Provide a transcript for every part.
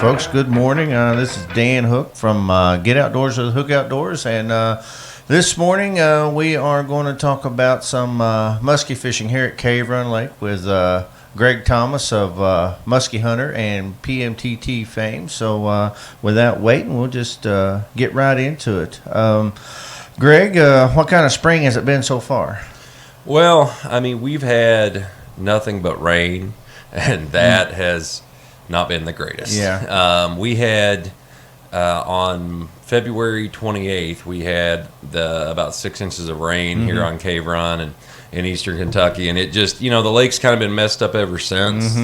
folks. Good morning. This is Dan Hook from Get Outdoors with Hook Outdoors, and this morning we are going to talk about some muskie fishing here at Cave Run Lake with Gregg Thomas of Muskie Hunter and PMTT fame. So without waiting, we'll just get right into it. Gregg, what kind of spring has it been so far? Well, I mean, we've had nothing but rain, and that has not been the greatest. Yeah. We had on February 28th, we had about 6 inches of rain here on Cave Run and in eastern Kentucky, and it just, the lake's kind of been messed up ever since.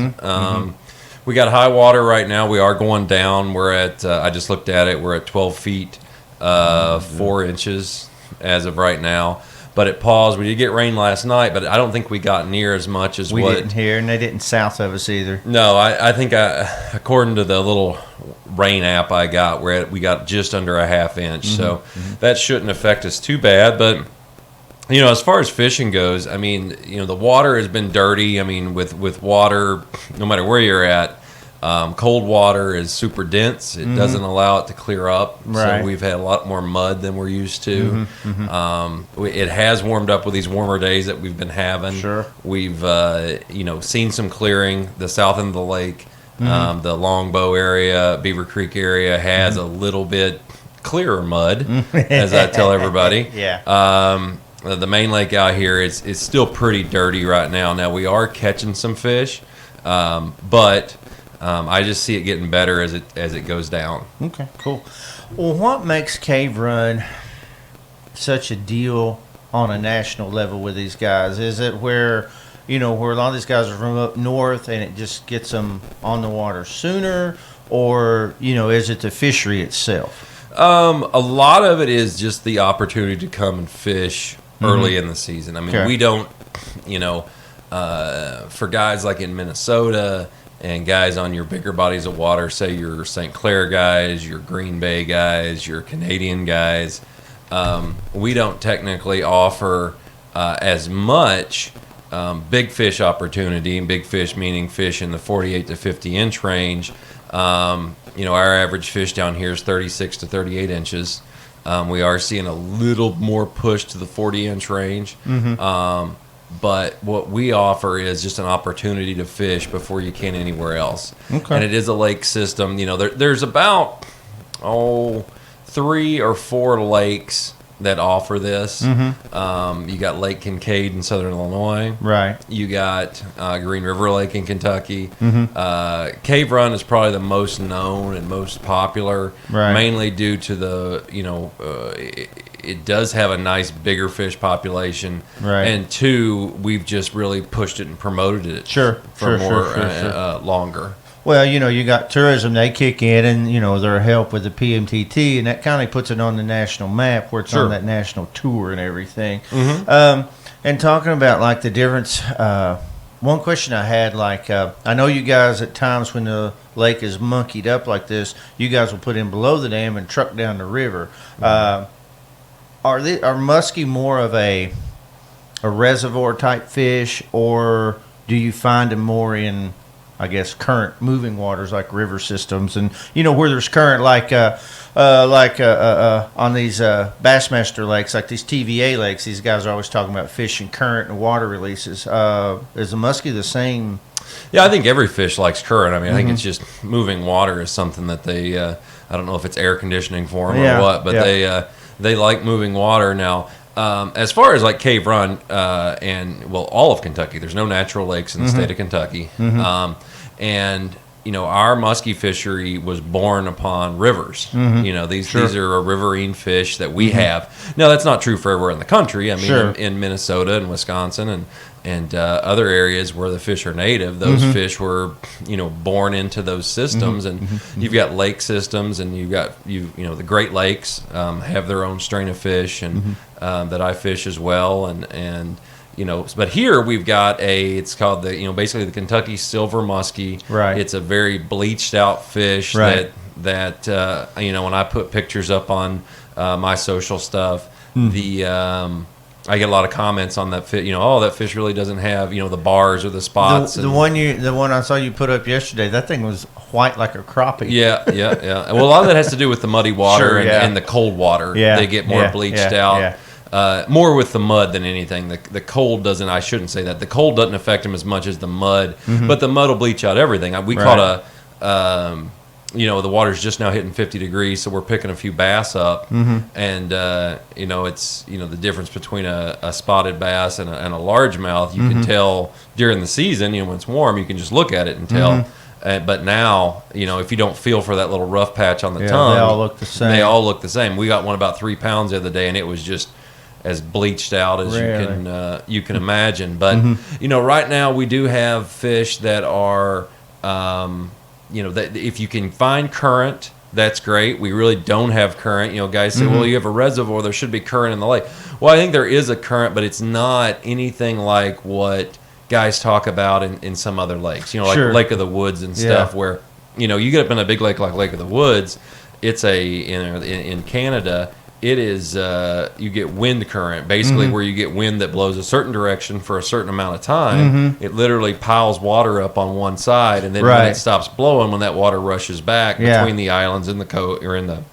We got high water right now. We are going down. We're at, I just looked at it, we're at 12 feet, 4 inches as of right now. But it paused. We did get rain last night, but I don't think we got near as much as we didn't hear, and they didn't south of us either. No, I think according to the little rain app I got, we got just under a half inch. So that shouldn't affect us too bad. But as far as fishing goes, I mean, the water has been dirty. I mean, with water, no matter where you're at, cold water is super dense. It doesn't allow it to clear up. Right. So we've had a lot more mud than we're used to. It has warmed up with these warmer days that we've been having. Sure. We've seen some clearing. The south end of the lake, the Longbow area, Beaver Creek area has a little bit clearer mud, as I tell everybody. Yeah. The main lake out here is still pretty dirty right now. Now we are catching some fish, but I just see it getting better as it goes down. Okay, cool. Well, what makes Cave Run such a deal on a national level with these guys? Is it where a lot of these guys are from up north and it just gets them on the water sooner, or is it the fishery itself? A lot of it is just the opportunity to come and fish early in the season. I mean, we don't, for guys like in Minnesota and guys on your bigger bodies of water, say your St. Clair guys, your Green Bay guys, your Canadian guys, we don't technically offer as much big fish opportunity, and big fish meaning fish in the 48 to 50 inch range. Our average fish down here is 36 to 38 inches. We are seeing a little more push to the 40 inch range. But what we offer is just an opportunity to fish before you can anywhere else. Okay. And it is a lake system. There's about 3 or 4 lakes that offer this. You got Lake Kincaid in southern Illinois. Right. You got Green River Lake in Kentucky. Cave Run is probably the most known and most popular, mainly due to the, it does have a nice bigger fish population. Right. And 2, we've just really pushed it and promoted it for longer. Well, you got tourism, they kick in, and, their help with the PMTT, and that kind of puts it on the national map where it's on that national tour and everything. And talking about, like, the difference, one question I had, I know you guys at times when the lake is monkeyed up like this, you guys will put in below the dam and truck down the river. Are muskie more of a reservoir type fish, or do you find them more in, I guess, current moving waters like river systems, and where there's current, like on these Bassmaster lakes, like these TVA lakes, these guys are always talking about fishing current and water releases. Is the muskie the same? Yeah, I think every fish likes current. I mean, I think it's just moving water is something that they, I don't know if it's air conditioning for them or what, but they like moving water. Now, as far as like Cave Run and all of Kentucky, there's no natural lakes in the state of Kentucky. And our muskie fishery was born upon rivers. These are a riverine fish that we have. Now, that's not true for everywhere in the country. I mean, in Minnesota and Wisconsin and other areas where the fish are native, those fish were born into those systems. And you've got lake systems, and you've got the Great Lakes have their own strain of fish, and that I fish as well, and but here we've got it's called basically the Kentucky Silver Muskie. Right. It's a very bleached out fish that when I put pictures up on my social stuff, the I get a lot of comments on that fish. That fish really doesn't have the bars or the spots. The one I saw you put up yesterday, that thing was white like a crappie. Yeah. Well, a lot of that has to do with the muddy water Sure, and the cold water. Yeah, They get more bleached out. Yeah. More with the mud than anything. The cold doesn't. I shouldn't say that. The cold doesn't affect them as much as the mud, but the mud will bleach out everything. We caught the water's just now hitting 50 degrees, so we're picking a few bass up, and it's the difference between a spotted bass and a largemouth. You can tell during the season. When it's warm, you can just look at it and tell. But now, if you don't feel for that little rough patch on the tongue, they all look the same. They all look the same. We got one about 3 pounds the other day, and it was just as bleached out as you can imagine. But right now we do have fish that are that if you can find current, that's great. We really don't have current. Guys say, well, you have a reservoir, there should be current in the lake. Well, I think there is a current, but it's not anything like what guys talk about in some other lakes. Like Lake of the Woods and stuff, where you get up in a big lake like Lake of the Woods. It's in Canada. It is you get wind current, basically where you get wind that blows a certain direction for a certain amount of time. It literally piles water up on one side, and then when it stops blowing, when that water rushes back between the islands in the or in the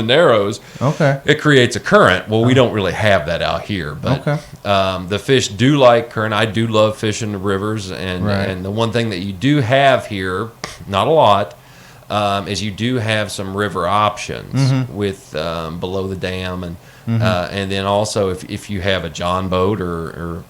narrows, it creates a current. Well, we don't really have that out here, but the fish do like current. I do love fishing the rivers, and the one thing that you do have here, not a lot, is you do have some river options with below the dam, and then also if you have a john boat or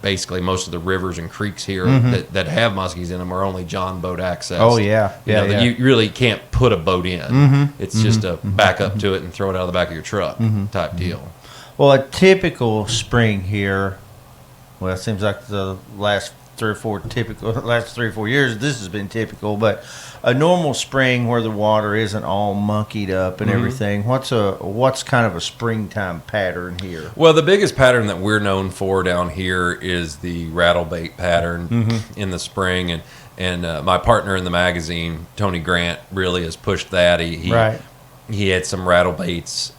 basically most of the rivers and creeks here that have muskies in them are only john boat access. Oh yeah, You really can't put a boat in. It's just a back up to it and throw it out of the back of your truck type deal. Well, a typical spring here. Well, it seems like the last 3 or 4 years, this has been typical, but a normal spring where the water isn't all monkeyed up and everything. What's kind of a springtime pattern here? Well, the biggest pattern that we're known for down here is the rattlebait pattern in the spring, and my partner in the magazine, Tony Grant, really has pushed that. He had some rattlebaits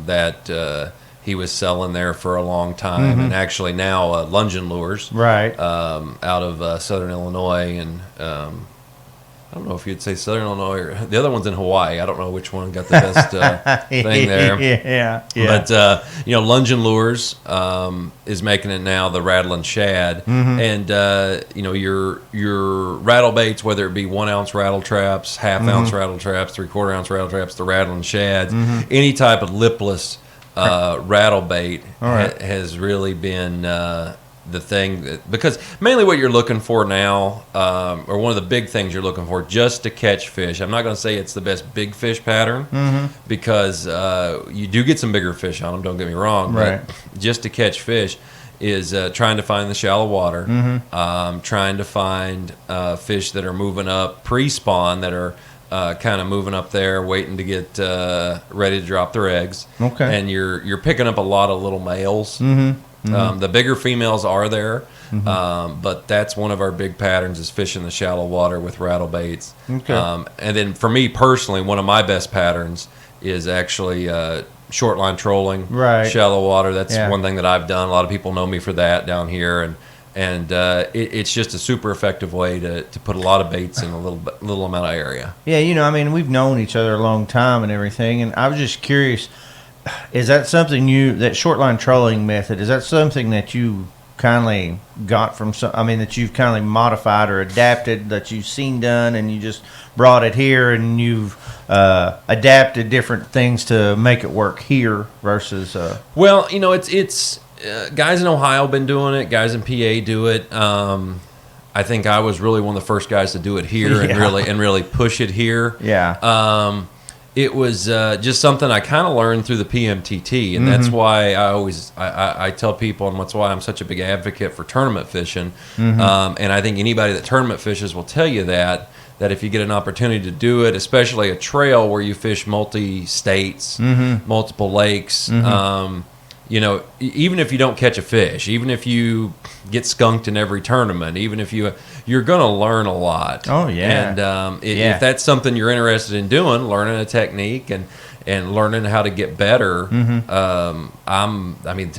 that he was selling there for a long time, and actually now Lungin Lures, out of Southern Illinois, and I don't know if you'd say Southern Illinois or the other one's in Hawaii. I don't know which one got the best thing there. Yeah. But Lungin Lures is making it now the rattling shad, and your rattlebaits, whether it be 1 ounce rattle traps, half ounce rattle traps, 3/4 ounce rattle traps, the rattling shads, any type of lipless rattle bait has really been the thing because mainly what you're looking for now, or one of the big things you're looking for just to catch fish. I'm not going to say it's the best big fish pattern because you do get some bigger fish on them, don't get me wrong, but just to catch fish is trying to find the shallow water, trying to find fish that are moving up pre-spawn, that are kind of moving up there, waiting to get ready to drop their eggs. And you're picking up a lot of little males. The bigger females are there, but that's one of our big patterns is fishing the shallow water with rattlebaits. And then for me personally, one of my best patterns is actually short line trolling, shallow water. That's one thing that I've done. A lot of people know me for that down here, and it's just a super effective way to put a lot of baits in a little amount of area. Yeah, we've known each other a long time and everything, and I was just curious, is that something that short line trolling method, is that something that you kindly got from that you've kindly modified or adapted, that you've seen done and you just brought it here and you've adapted different things to make it work here versus well, it's guys in Ohio been doing it, guys in PA do it. I think I was really one of the first guys to do it here and really push it here. It was just something I kind of learned through the PMTT, and that's why I tell people, and that's why I'm such a big advocate for tournament fishing. And I think anybody that tournament fishes will tell you that if you get an opportunity to do it, especially a trail where you fish multi-states, multiple lakes, even if you don't catch a fish, even if you get skunked in every tournament, even if you're going to learn a lot. And if that's something you're interested in doing, learning a technique, and learning how to get better. To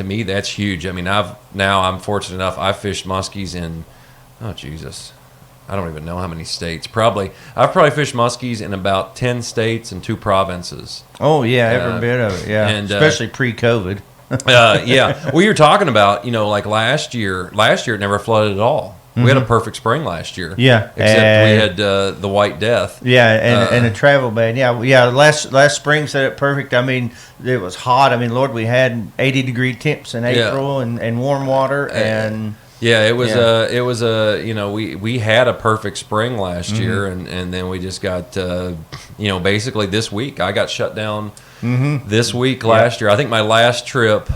me, that's huge. I mean, I'm fortunate enough. I've fished muskies in, oh Jesus, I don't even know how many states. I've probably fished muskies in about 10 states and 2 provinces. Oh yeah, every bit of it. Yeah, and especially pre-COVID. Yeah, well, you're talking about, like last year it never flooded at all. We had a perfect spring last year. Yeah, except we had the White Death. Yeah, and a travel ban. Yeah. Last spring set it perfect. I mean, it was hot. I mean, Lord, we had 80-degree temps in April and warm water and. Yeah, it was we had a perfect spring last year, and then we just got basically this week I got shut down this week last year. I think my last trip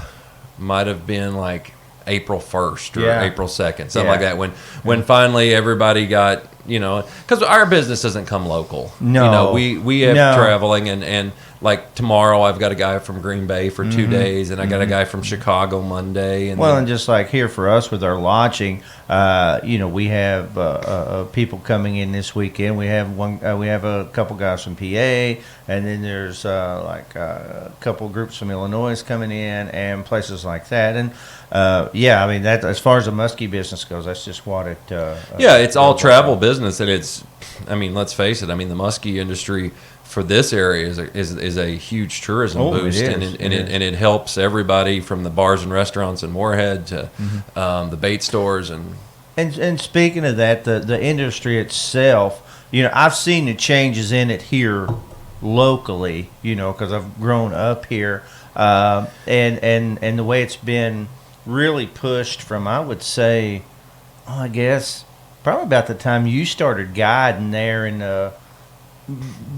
might have been like April 1st or April 2nd, something like that, when finally everybody got, because our business doesn't come local. No. We have traveling, and like tomorrow I've got a guy from Green Bay for 2 days, and I got a guy from Chicago Monday. And just like here for us with our lodging, we have people coming in this weekend. We have a couple guys from PA, and then there's a couple groups from Illinois coming in, and places like that. And that as far as the muskie business goes, that's just what it. It's all travel business, and let's face it. I mean, the muskie industry for this area is a huge tourism boost, and it helps everybody from the bars and restaurants in Moorhead to the bait stores and speaking of that, the industry itself, I've seen the changes in it here locally, because I've grown up here, and the way it's been really pushed from, I would say, I guess probably about the time you started guiding there in the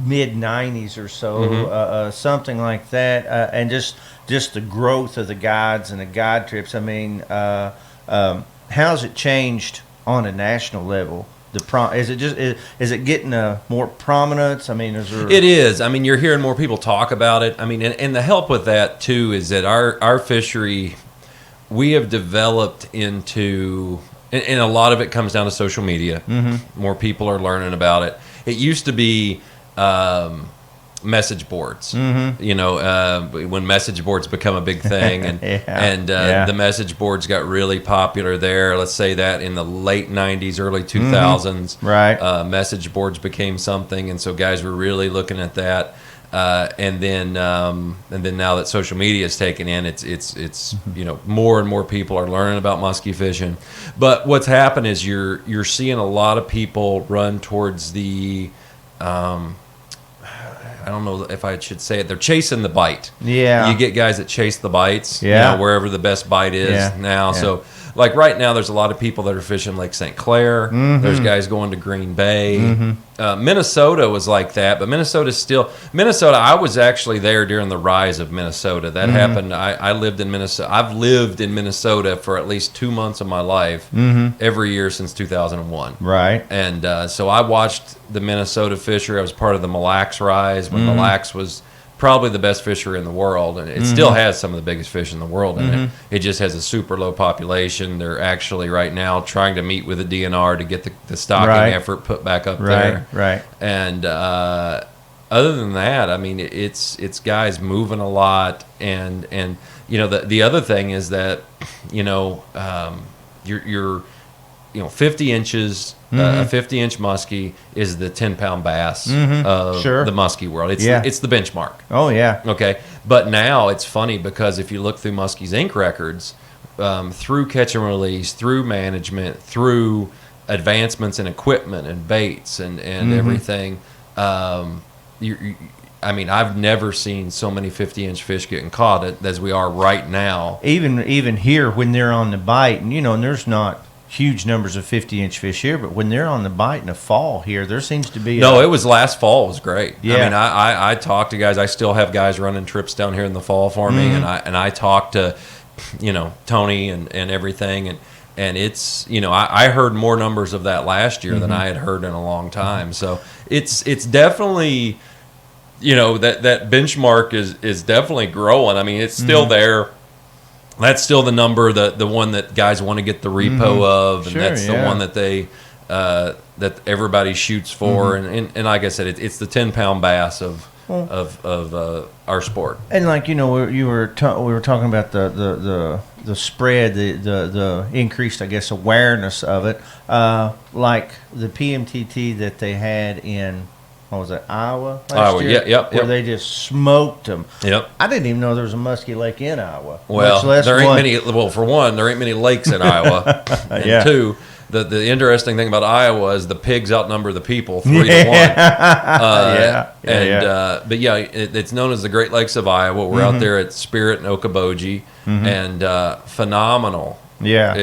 mid-90s or so, something like that, and just the growth of the guides and the guide trips. I mean, how's it changed on a national level? Is it getting more prominence? I mean, is there? It is. I mean, you're hearing more people talk about it. I mean, and the help with that too is that our fishery, we have developed into, and a lot of it comes down to social media. More people are learning about it. It used to be message boards, when message boards become a big thing, and the message boards got really popular there. Let's say that in the late 90s, early 2000s, right? Message boards became something, and so guys were really looking at that. And then now that social media is taken in, it's more and more people are learning about muskie fishing. But what's happened is you're seeing a lot of people run towards the I don't know if I should say it. They're chasing the bite. Yeah, you get guys that chase the bites. Yeah, wherever the best bite is now. Yeah. So. Like right now, there's a lot of people that are fishing Lake St. Clair. There's guys going to Green Bay. Minnesota was like that, but Minnesota, I was actually there during the rise of Minnesota. That happened. I lived in Minnesota. I've lived in Minnesota for at least 2 months of my life every year since 2001. Right. And so I watched the Minnesota fishery. I was part of the Mille Lacs rise when Mille Lacs was probably the best fishery in the world, and it still has some of the biggest fish in the world in it. It just has a super low population. They're actually right now trying to meet with the DNR to get the stocking effort put back up there. Right. And other than that, I mean, it's guys moving a lot, and the other thing is that you're 50 inches. A 50-inch muskie is the 10-pound bass of the muskie world. It's the benchmark. Oh, yeah. Okay. But now it's funny because if you look through Muskie's Inc. records, through catch and release, through management, through advancements in equipment and baits and everything, I've never seen so many 50-inch fish getting caught as we are right now. Even here when they're on the bite, and there's not huge numbers of 50-inch fish here, but when they're on the bite in the fall here, there seems to be it was last fall. It was great. Yeah. I mean, I talked to guys. I still have guys running trips down here in the fall for me, and I talked to Tony and everything, and it's I heard more numbers of that last year than I had heard in a long time. So it's definitely that benchmark is definitely growing. I mean, it's still there. That's still the number, the one that guys want to get the repo of, and that's the one that they that everybody shoots for. And like I said, it's the 10-pound bass of of our sport. And like we were talking about the spread, the increased, I guess, awareness of it, like the PMTT that they had in. What was it, Iowa last year? Where they just smoked them. Yep. I didn't even know there was a Muskie Lake in Iowa. Well, there ain't many. Well, for one, there ain't many lakes in Iowa, and two, the interesting thing about Iowa is the pigs outnumber the people 3-1. But it's known as the Great Lakes of Iowa. We're out there at Spirit and Okoboji, and phenomenal. Yeah.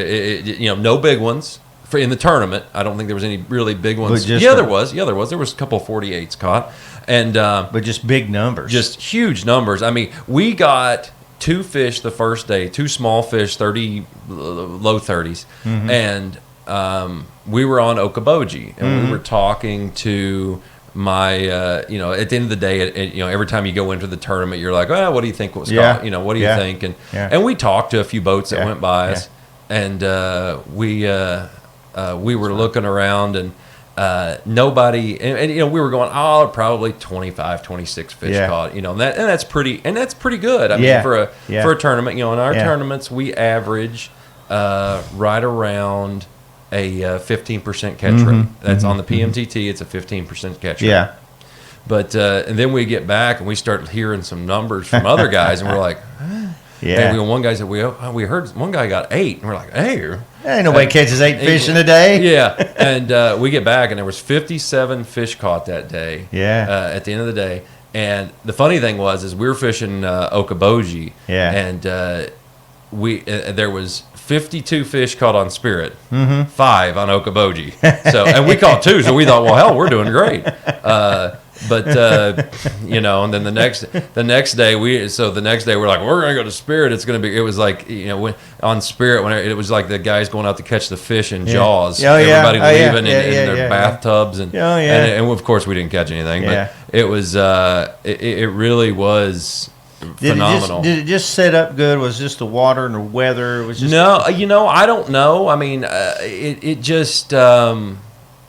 No big ones. In the tournament, I don't think there was any really big ones. There was. There was a couple of 48s caught, and but just big numbers, just huge numbers. I mean, we got 2 fish the first day, 2 small fish, 30 low 30s, and we were on Okoboji, and we were talking to my at the end of the day, every time you go into the tournament, you're like, what do you think was caught? What do you think? And we talked to a few boats that went by us, and we were looking around, and nobody, and we were going, probably 25, 26 fish caught, and that's pretty good. I mean, for a tournament, in our tournaments, we average right around a 15% catch rate. That's on the PMTT. It's a 15% catch rate. Yeah. But and then we get back and we start hearing some numbers from other guys, and we're like, yeah. And one guy said, we heard one guy got 8, and we're like, hey. Ain't nobody catches 8 fish in a day. Yeah, and we get back, and there was 57 fish caught that day. Yeah. At the end of the day, and the funny thing is we were fishing Okoboji. Yeah. And there was 52 fish caught on Spirit, 5 on Okoboji. So, and we caught 2, so we thought, well, hell, we're doing great. But and then the next day we're like, we're gonna go to Spirit. It was like on Spirit when it was like the guys going out to catch the fish in Jaws. Everybody leaving in their bathtubs and of course we didn't catch anything. But it was it really was phenomenal. Did it just set up good? Was just the water and the weather? It was just no, I don't know. I mean, it just.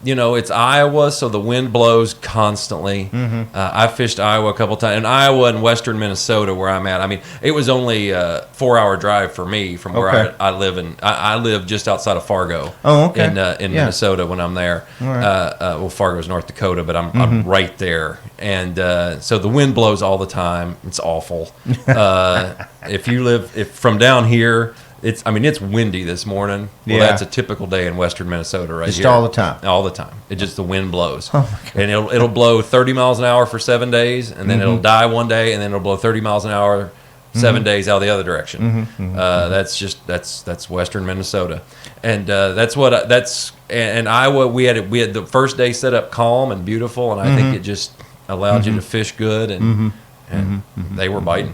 It's Iowa, so the wind blows constantly. I fished Iowa a couple times. In Iowa and western Minnesota, where I'm at, I mean, it was only a 4-hour drive for me from where I live. I live just outside of Fargo in Minnesota when I'm there. Right. Fargo's North Dakota, but I'm right there. And so the wind blows all the time. It's awful. If from down here... It's windy this morning. Well, that's a typical day in western Minnesota right here. Just all the time? All the time. The wind blows. Oh my God. And it'll blow 30 miles an hour for 7 days, and then it'll die one day, and then it'll blow 30 miles an hour 7 days out the other direction. That's western Minnesota. And and Iowa, we had the first day set up calm and beautiful, and I think it just allowed you to fish good, and they were biting.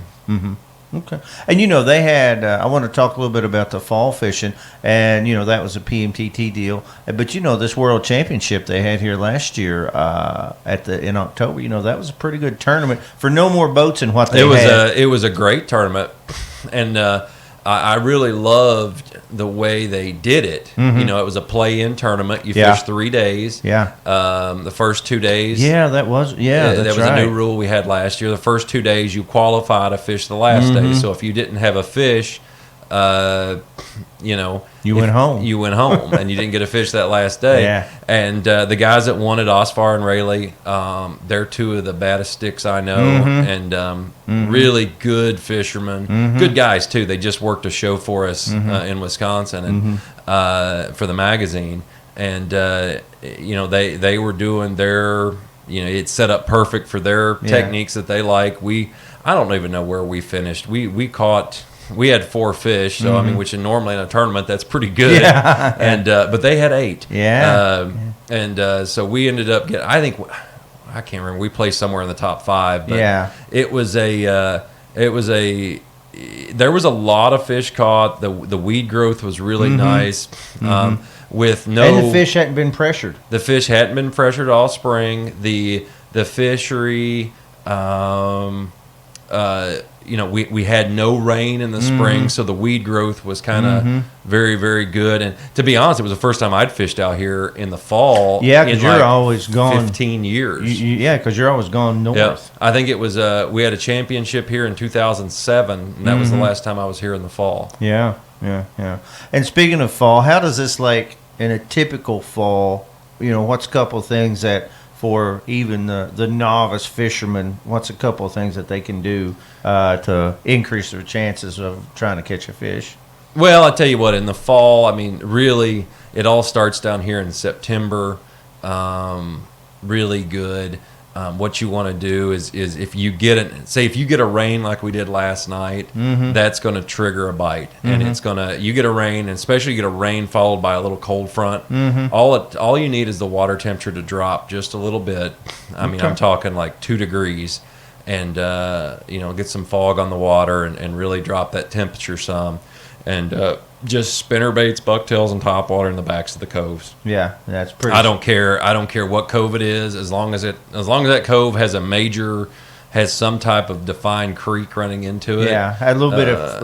Okay. And, they had, I want to talk a little bit about the fall fishing, and, that was a PMTT deal. But, this World Championship they had here last year in October, that was a pretty good tournament for no more boats than what they had. It was a great tournament, and I really loved the way they did it. It was a play-in tournament. You fished 3 days. Yeah. The first 2 days. Yeah, that was. Yeah, that was a new rule we had last year. The first 2 days you qualify to fish the last day. So if you didn't have a fish, you went home. You went home, and you didn't get a fish that last day. Yeah. And the guys that won at Osfar and Rayleigh, they're 2 of the baddest sticks I know, and really good fishermen. Good guys too. They just worked a show for us in Wisconsin and for the magazine, and they were doing their it's set up perfect for their techniques that they like. I don't even know where we finished. We caught. We had 4 fish, so which normally in a tournament that's pretty good. Yeah. And but they had 8. Yeah. So we ended up getting. I can't remember. We placed somewhere in the top 5. But it was there was a lot of fish caught. The weed growth was really nice. With no. And the fish hadn't been pressured. The fish hadn't been pressured all spring. The fishery. we had no rain in the spring, so the weed growth was kind of very, very good. And to be honest, it was the first time I'd fished out here in the fall. Yeah, because you're always gone 15 years. Yeah, because you're always gone north. Yep. I think it was we had a championship here in 2007, and that was the last time I was here in the fall. Yeah. And speaking of fall, how does this lake in a typical fall? What's a couple of things that for even the novice fisherman, what's a couple of things that they can do to increase their chances of trying to catch a fish? Well, I tell you what, in the fall, I mean, really, it all starts down here in September. Really good. What you want to do is if you get a rain like we did last night, that's going to trigger a bite, and you get a rain, and especially you get a rain followed by a little cold front. All you need is the water temperature to drop just a little bit. I mean, I'm talking like 2 degrees, and get some fog on the water and really drop that temperature some, and just spinner baits, bucktails, and topwater in the backs of the coves. Yeah, that's pretty. I don't care what cove it is, as long as that cove has some type of defined creek running into it. Yeah, a little bit of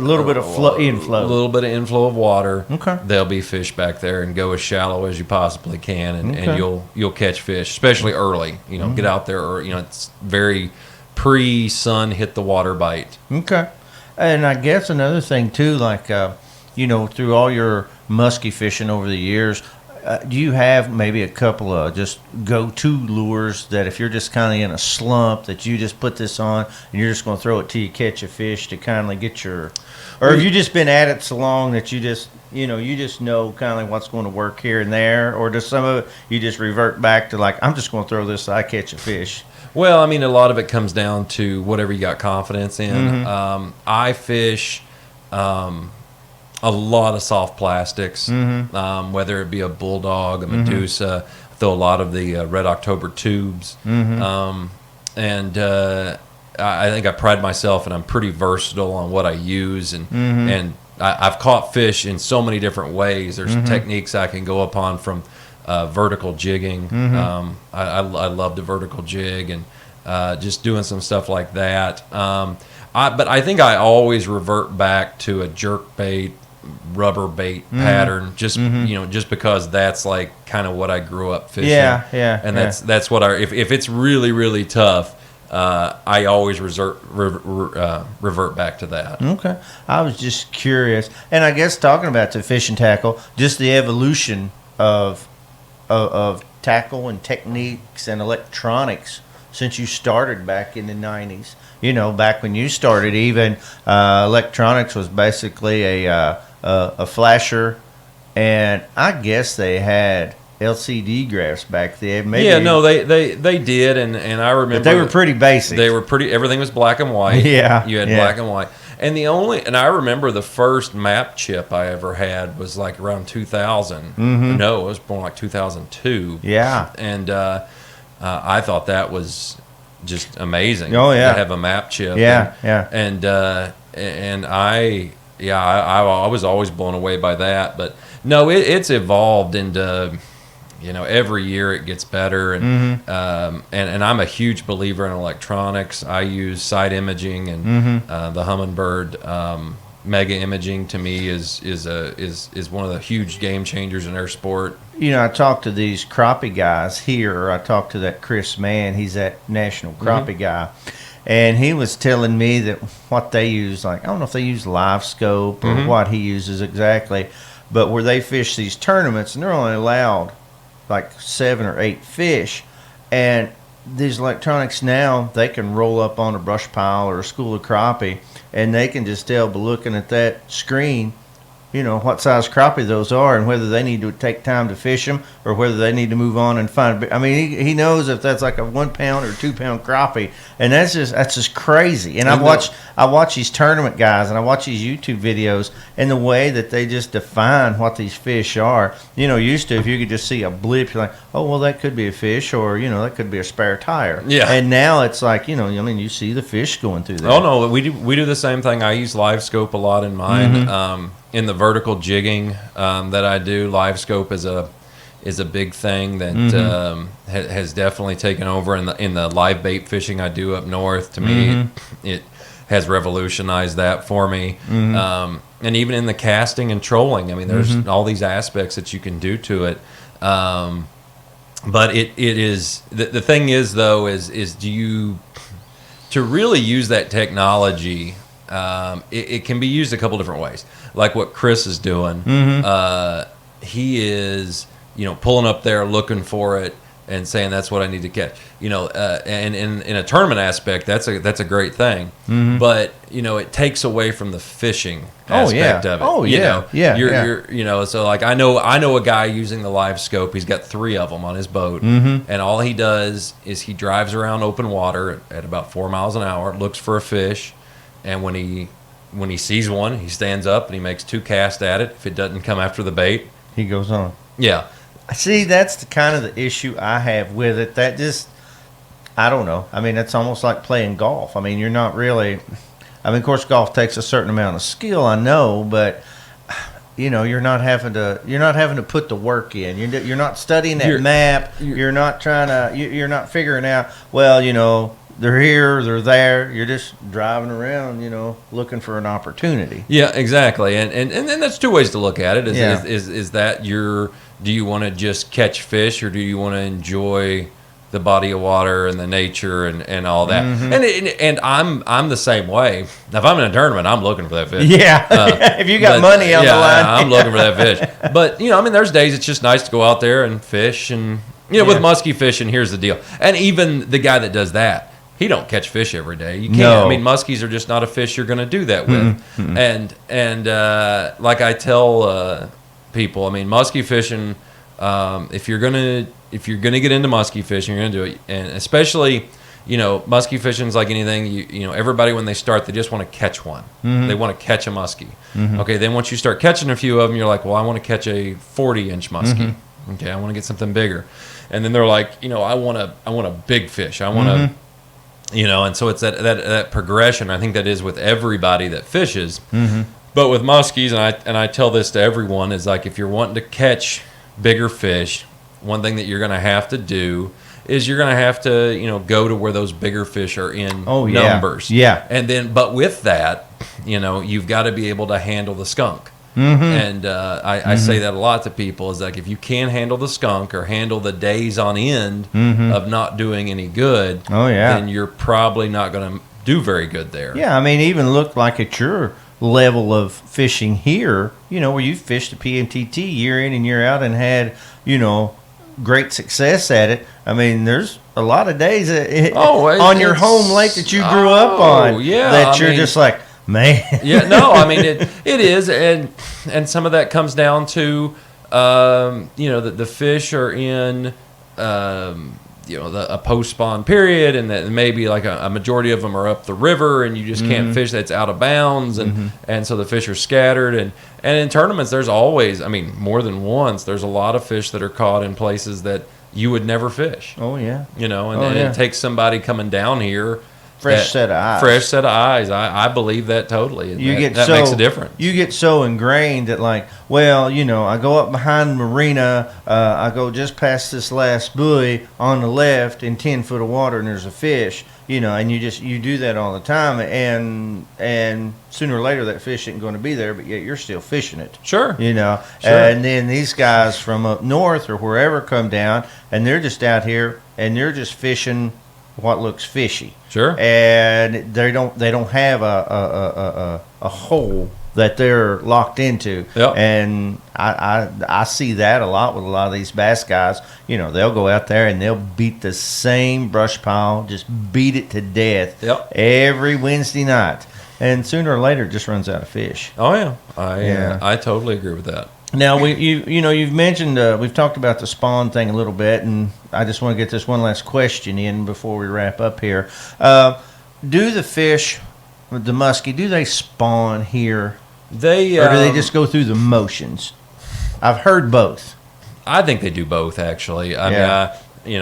inflow. A little bit of inflow of water. Okay. There'll be fish back there, and go as shallow as you possibly can, and you'll catch fish, especially early. Get out there, or it's very pre-sun hit the water bite. Okay, and I guess another thing too, like. Through all your musky fishing over the years, do you have maybe a couple of just go-to lures that if you're just kind of in a slump that you just put this on and you're just going to throw it till you catch a fish to kind of get or have you just been at it so long that you just know kind of what's going to work here and there, or does some of it you just revert back to like, I'm just going to throw this so I catch a fish? Well, I mean, a lot of it comes down to whatever you got confidence in. I fish a lot of soft plastics, whether it be a bulldog, a Medusa, throw a lot of the Red October tubes. I think I pride myself, and I'm pretty versatile on what I use, and I've caught fish in so many different ways. There's techniques I can go upon from vertical jigging. I love the vertical jig, and just doing some stuff like that. But I think I always revert back to a jerk bait, rubber bait pattern, just just because that's like kind of what I grew up fishing. And that's what if it's really, really tough, I always revert back to that. Okay, I was just curious, and I guess talking about the fishing tackle, just the evolution of tackle and techniques and electronics since you started back in the 90s. Back when you started, even electronics was basically a flasher, and I guess they had LCD graphs back then. Maybe. Yeah, no, they did, and I remember but they were pretty basic. They were pretty. Everything was black and white. Yeah, you had black and white, and I remember the first map chip I ever had was like around 2000. No, it was born like 2002. Yeah, and I thought that was just amazing. Oh yeah, to have a map chip. And I was always blown away by that. But no, it's evolved into, every year it gets better, and I'm a huge believer in electronics. I use side imaging, and the Humminbird mega imaging to me is one of the huge game changers in our sport. I talked to these crappie guys here. I talked to that Chris Mann. He's that national crappie guy. And he was telling me that what they use, like, I don't know if they use live scope or what he uses exactly, but where they fish these tournaments, and they're only allowed like 7 or 8 fish. And these electronics now, they can roll up on a brush pile or a school of crappie, and they can just tell by looking at that screen, what size crappie those are, and whether they need to take time to fish them or whether they need to move on and find. I mean, he knows if that's like a 1 pound or 2 pound crappie, and that's just crazy. And I watch these tournament guys, and I watch these YouTube videos, and the way that they just define what these fish are. Used to, if you could just see a blip, you're like, oh well, that could be a fish, or that could be a spare tire. Yeah. And now it's like, you see the fish going through there. Oh no, we do the same thing. I use live scope a lot in mine. In the vertical jigging that I do, live scope is a big thing that has definitely taken over in the live bait fishing I do up north. To me, has revolutionized that for me. And even in the casting and trolling, I mean, there's all these aspects that you can do to it. But it is the thing is though is do you to really use that technology? It can be used a couple different ways, like what Chris is doing. He is pulling up there looking for it and saying that's what I need to catch. And in a tournament aspect, that's a great thing. But it takes away from the fishing aspect of it. You're so like I know a guy using the live scope. He's got 3 of them on his boat, and all he does is he drives around open water at about 4 miles an hour, looks for a fish, and when he sees one, he stands up and he makes 2 casts at it. If it doesn't come after the bait, he goes on. Yeah. See, that's the kind of the issue I have with it. That just, I don't know. I mean, it's almost like playing golf. I mean, you're not really. I mean, of course, golf takes a certain amount of skill. I know, but you're not having to put the work in. You're not studying that map. You're not trying to. You're not figuring out. Well, they're here, they're there. You're just driving around, looking for an opportunity. Yeah, exactly. And that's 2 ways to look at it. Is that do you want to just catch fish, or do you want to enjoy the body of water and the nature and all that? And I'm the same way. If I'm in a tournament, I'm looking for that fish. Yeah. If you got money on the line, I'm looking for that fish. But there's days it's just nice to go out there and fish, and with musky fishing, here's the deal. And even the guy that does that, he don't catch fish every day. You can't. No. I mean, muskies are just not a fish you're going to do that with. And like I tell people, I mean, musky fishing. If you're gonna get into musky fishing, you're gonna do it, and especially musky fishing is like anything. Everybody when they start, they just want to catch one. They want to catch a muskie. Okay, then once you start catching a few of them, you're like, well, I want to catch a 40-inch muskie. Okay, I want to get something bigger, and then they're like, I want a big fish. I want to. And so it's that progression. I think that is with everybody that fishes. But with muskies, and I tell this to everyone, is like if you're wanting to catch bigger fish, one thing that you're going to have to do is you're going to have to go to where those bigger fish are in numbers. Yeah. And then, but with that, you've got to be able to handle the skunk. And I say that a lot to people is like if you can't handle the skunk or handle the days on end of not doing any good, then you're probably not going to do very good there. Yeah, I mean, even look like at your level of fishing here, where you fished the PMTT year in and year out and had, great success at it. I mean, there's a lot of days on your home lake that you grew up on that you're just like, man. I mean, it is, and some of that comes down to, the fish are in, a post-spawn period, and that maybe like a majority of them are up the river, and you just can't fish that's out of bounds, and so the fish are scattered, and in tournaments there's always, I mean, more than once, there's a lot of fish that are caught in places that you would never fish. It takes somebody coming down here. Fresh set of eyes. I believe that totally. That makes a difference. You get so ingrained that, like, well, I go up behind the marina, I go just past this last buoy on the left in 10 foot of water, and there's a fish, and you do that all the time, and sooner or later that fish isn't going to be there, but yet you're still fishing it. Sure. Sure. And then these guys from up north or wherever come down, and they're just out here, and they're just fishing what looks fishy. Sure. And they don't have a hole that they're locked into. Yep. And I see that a lot with a lot of these bass guys. They'll go out there and they'll beat the same brush pile, just beat it to death every Wednesday night. And sooner or later it just runs out of fish. Oh yeah. I totally agree with that. Now you've mentioned we've talked about the spawn thing a little bit, and I just want to get this one last question in before we wrap up here. Do the fish, the muskie, do they spawn here? Or do they just go through the motions? I've heard both. I think they do both, actually. I mean,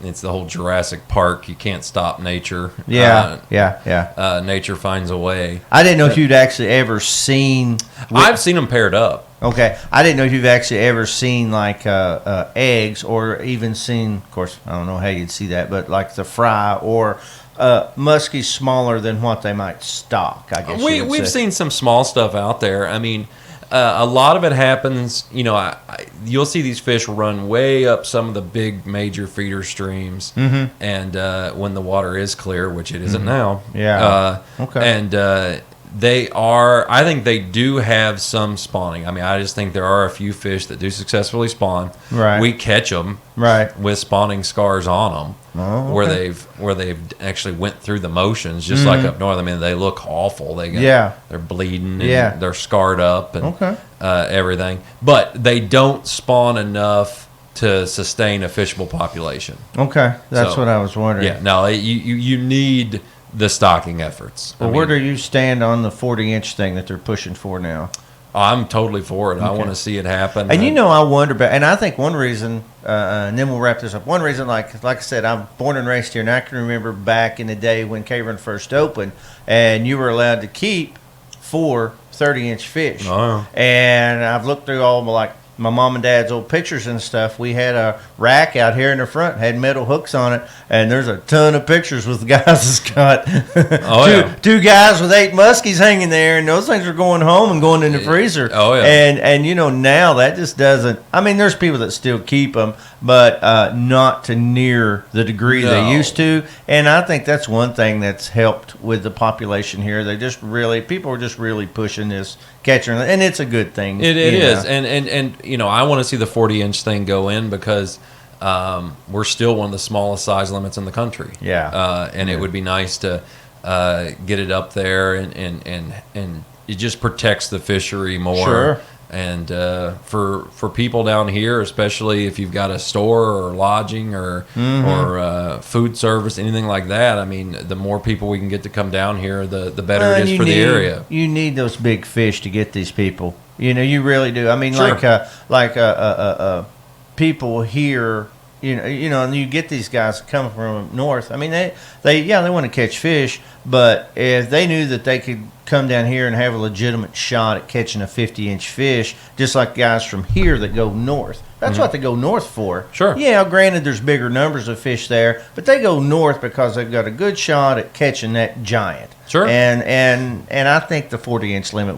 it's the whole Jurassic Park. You can't stop nature. Nature finds a way. I didn't know if you'd actually ever seen. I've seen them paired up. Okay, I didn't know if you've actually ever seen like eggs, or even seen. Of course, I don't know how you'd see that, but like the fry or muskies smaller than what they might stock, I guess. We've seen some small stuff out there. I mean, a lot of it happens, you'll see these fish run way up some of the big major feeder streams, and when the water is clear, which it isn't now. Yeah. Okay. And I think they do have some spawning. I mean, I just think there are a few fish that do successfully spawn. Right. We catch them with spawning scars on them. Oh, okay. where they've actually went through the motions, just like up north. I mean, they look awful. They're bleeding. And they're scarred up and everything. But they don't spawn enough to sustain a fishable population. Okay, that's what I was wondering. Yeah, no, you need the stocking efforts. Well, where do you stand on the 40-inch thing that they're pushing for now? I'm totally for it. Okay. I want to see it happen. And I wonder about, and I think one reason, and then we'll wrap this up. One reason, like I said, I'm born and raised here, and I can remember back in the day when Cave first opened, and you were allowed to keep 4 30-inch fish. Oh. And I've looked through all my mom and dad's old pictures and stuff. We had a rack out here in the front, had metal hooks on it, and there's a ton of pictures with guys that's got two guys with 8 muskies hanging there, and those things are going home and going in the freezer. Oh, yeah. And now that just doesn't. I mean, there's people that still keep them, but not to near the degree they used to. And I think that's one thing that's helped with the population here. People are just really pushing this catcher, and it's a good thing. It is, and I want to see the 40-inch thing go in because we're still one of the smallest size limits in the country. Yeah, and it would be nice to get it up there, and it just protects the fishery more. Sure. And for people down here, especially if you've got a store or lodging or food service, anything like that, I mean, the more people we can get to come down here, the better it is for the area. You need those big fish to get these people. You really do. I mean, sure. People here, and you get these guys coming from north. I mean, they want to catch fish, but if they knew that they could come down here and have a legitimate shot at catching a 50-inch fish, just like guys from here that go north. That's what they go north for. Sure. Yeah, granted, there's bigger numbers of fish there, but they go north because they've got a good shot at catching that giant. Sure. And I think the 40-inch limit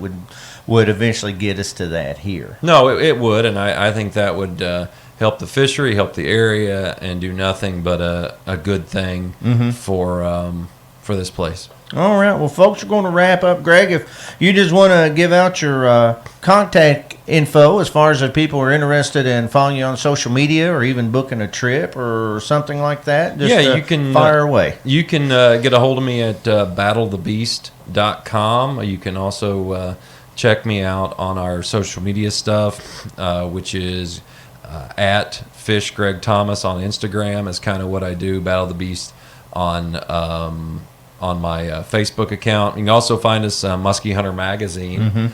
would eventually get us to that here. No, it would, and I think that would help the fishery, help the area, and do nothing but a good thing for this place. All right. Well, folks, we're going to wrap up. Greg, if you just want to give out your contact info as far as if people are interested in following you on social media or even booking a trip or something like that, you can fire away. You can get a hold of me at battlethebeast.com. You can also check me out on our social media stuff, which is at Fish Gregg Thomas on Instagram is kind of what I do. Battle the Beast on my Facebook account. You can also find us Muskie Hunter Magazine. You can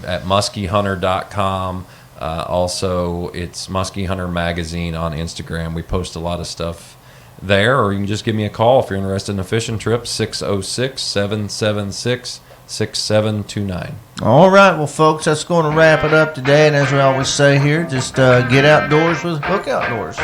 at muskiehunter.com. Also, it's Muskie Hunter Magazine on Instagram. We post a lot of stuff there, or you can just give me a call if you're interested in a fishing trip, 606-776-6729. All right, well, folks, that's going to wrap it up today. And as we always say here, just get outdoors with Hook Outdoors.